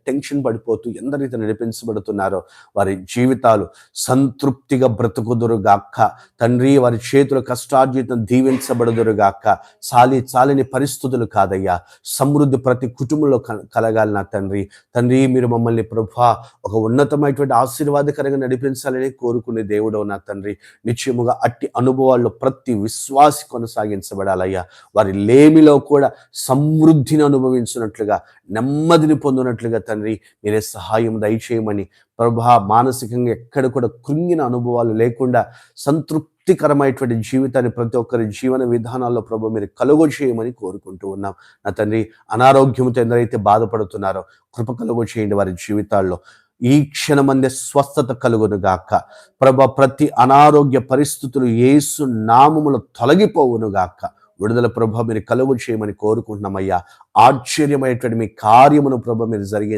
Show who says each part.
Speaker 1: Tension పడిపోతూ ఎందరైతే నడిపించబడుతున్నారో వారి జీవితాలు సంతృప్తిగా బ్రతుకుదురుగాక. తండ్రి, వారి చేతుల కష్టార్జితం దీవించబడుదురుగాక. చాలిని పరిస్థితులు కాదయ్యా, సమృద్ధి ప్రతి కుటుంబంలో కలగాలి నా తండ్రి. తండ్రి, మీరు మమ్మల్ని ప్రభా ఒక ఉన్నతమైనటువంటి ఆశీర్వాదకరంగా నడిపించాలని కోరుకునే దేవుడవు నా తండ్రి. నిశ్చయముగా అట్టి అనుభవాల్లో ప్రతి విశ్వాసి కొనసాగించబడాలయ్యా. వారి లేమిలో కూడా సమృద్ధిని అనుభవించినట్లుగా, నెమ్మదిని పొందినట్లుగా తండ్రి మీరే సహాయం దయచేయమని ప్రభా, మానసికంగా ఎక్కడ కూడా కృంగిన అనుభవాలు లేకుండా సంతృప్తికరమైనటువంటి జీవితాన్ని ప్రతి ఒక్కరి జీవన విధానాల్లో ప్రభు మీరు కలుగ చేయమని కోరుకుంటూ ఉన్నాం నా తండ్రి. అనారోగ్యంతో ఎందరైతే బాధపడుతున్నారో కృప కలుగ చేయండి వారి జీవితాల్లో. ఈ క్షణమందే స్వస్థత కలుగును గాక ప్రభా. ప్రతి అనారోగ్య పరిస్థితులు యేసు నామములో తొలగిపోవును గాక. విడుదల ప్రభ మీరు కలుగు చేయమని కోరుకుంటున్నామయ్యా. ఆశ్చర్యమైనటువంటి మీ కార్యమును ప్రభ మీరు జరిగే